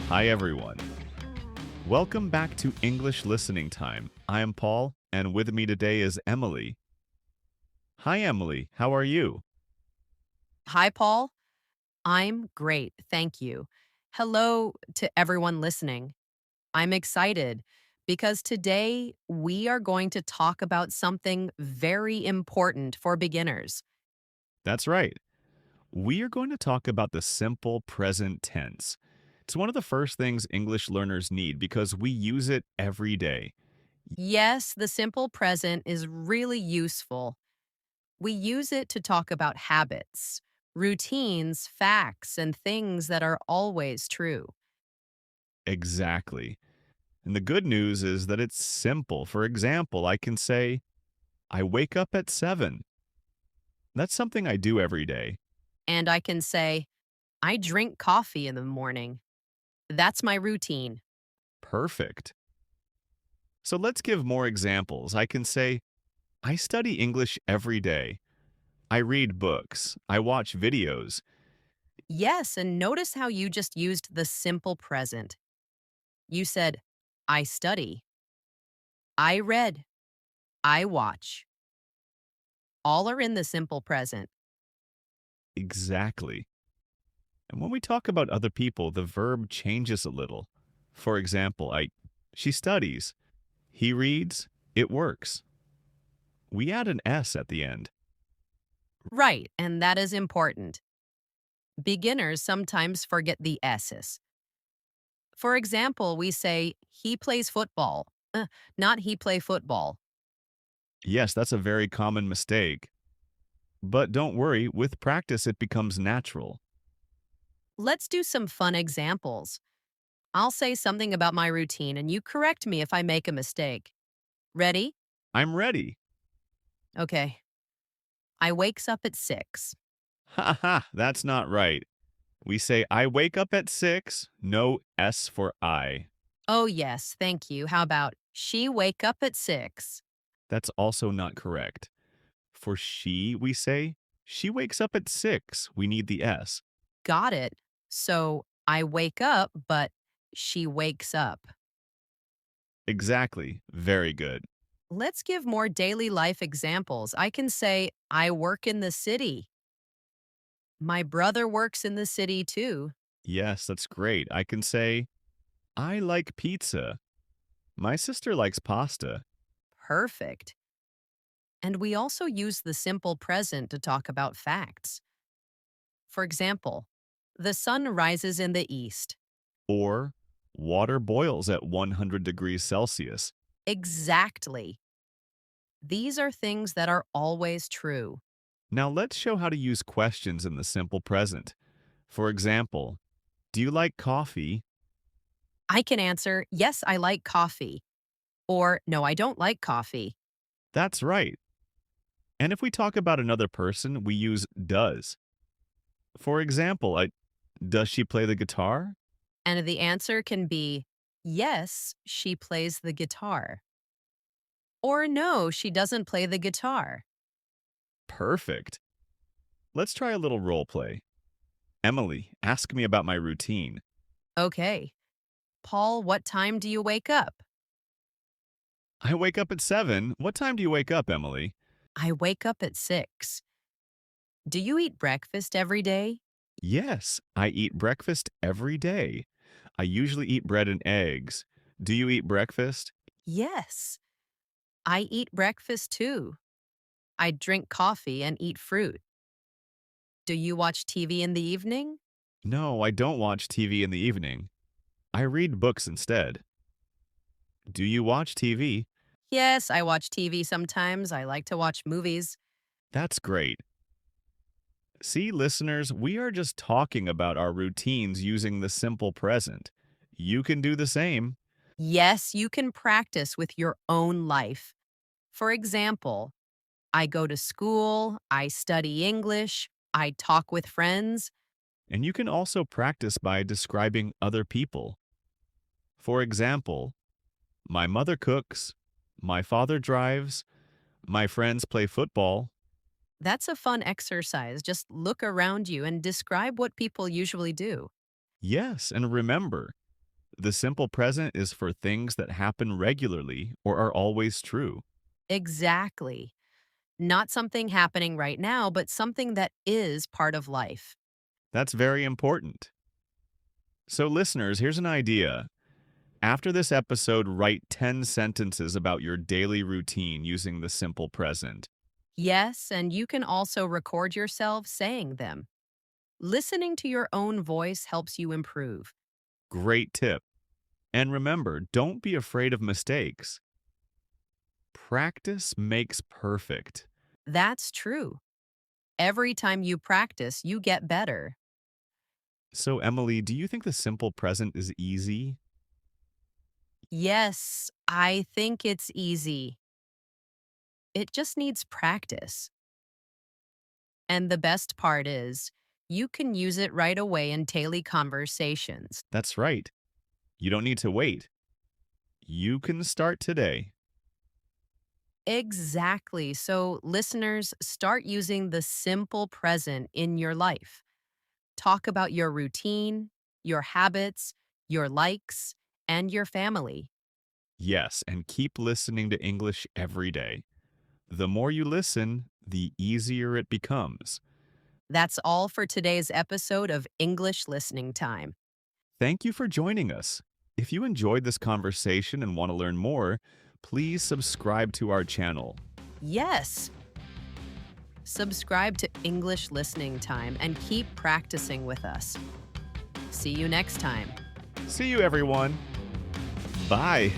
Hi, everyone. Welcome back to English Listening Time. I am Paul, and with me today is Emily. Hi, Emily. How are you? Hi, Paul. I'm great. Thank you. Hello to everyone listening. I'm excited because today we are going to talk about something very important for beginners. That's right. We are going to talk about the simple present tense. It's one of the first things English learners need because we use it every day. Yes, the simple present is really useful. We use it to talk about habits, routines, facts, and things that are always true. Exactly. And the good news is that it's simple. For example, I can say, I wake up at 7. That's something I do every day. And I can say, I drink coffee in the morning. That's my routine. Perfect. So let's give more examples. I can say, I study English every day. I read books. I watch videos. Yes, and notice how you just used the simple present. You said, I study, I read, I watch. All are in the simple present. Exactly. And when we talk about other people, the verb changes a little. For example, she studies, he reads, it works. We add an S at the end. Right, and that is important. Beginners sometimes forget the S's. For example, we say, he plays football, not he play football. Yes, that's a very common mistake. But don't worry, with practice it becomes natural. Let's do some fun examples. I'll say something about my routine and you correct me if I make a mistake. Ready? I'm ready. Okay. I wakes up at 6. Ha ha, that's not right. We say I wake up at 6, no S for I. Oh, yes, thank you. How about she wake up at 6? That's also not correct. For she, we say she wakes up at 6. We need the S. Got it. So I wake up, but she wakes up. Exactly. Very good. Let's give more daily life examples. I can say, I work in the city. My brother works in the city too. Yes, that's great. I can say I like pizza. My sister likes pasta. Perfect. And we also use the simple present to talk about facts. For example, the sun rises in the east. Or water boils at 100 degrees Celsius. Exactly. These are things that are always true. Now let's show how to use questions in the simple present. For example, do you like coffee? I can answer, yes, I like coffee, or no, I don't like coffee. That's right. And if we talk about another person, we use does. For example, does she play the guitar? And the answer can be, yes, she plays the guitar. Or no, she doesn't play the guitar. Perfect. Let's try a little role play. Emily, ask me about my routine. Okay. Paul, what time do you wake up? I wake up at 7. What time do you wake up, Emily? I wake up at 6. Do you eat breakfast every day? Yes, I eat breakfast every day. I usually eat bread and eggs. Do you eat breakfast? Yes. I eat breakfast too. I drink coffee and eat fruit. Do you watch TV in the evening? No, I don't watch TV in the evening. I read books instead. Do you watch TV? Yes, I watch TV sometimes. I like to watch movies. That's great. See, listeners, we are just talking about our routines using the simple present. You can do the same. Yes, you can practice with your own life. For example, I go to school, I study English, I talk with friends. And you can also practice by describing other people. For example, my mother cooks, my father drives, my friends play football. That's a fun exercise. Just look around you and describe what people usually do. Yes, and remember, The simple present is for things that happen regularly or are always true. Exactly. Not something happening right now, but something that is part of life. That's very important. So, listeners, here's an idea. After this episode, write 10 sentences about your daily routine using the simple present. Yes, and you can also record yourself saying them. Listening to your own voice helps you improve. Great tip. And remember, don't be afraid of mistakes. Practice makes perfect. That's true. Every time you practice, you get better. So, Emily, do you think the simple present is easy? Yes, I think it's easy. It just needs practice. And the best part is, you can use it right away in daily conversations. That's right. You don't need to wait. You can start today. Exactly. So, listeners, start using the simple present in your life. Talk about your routine, your habits, your likes, and your family. Yes, and keep listening to English every day. The more you listen, the easier it becomes. That's all for today's episode of English Listening Time. Thank you for joining us. If you enjoyed this conversation and want to learn more, please subscribe to our channel. Yes, subscribe to English Listening Time and keep practicing with us. See you next time. See you, everyone. Bye.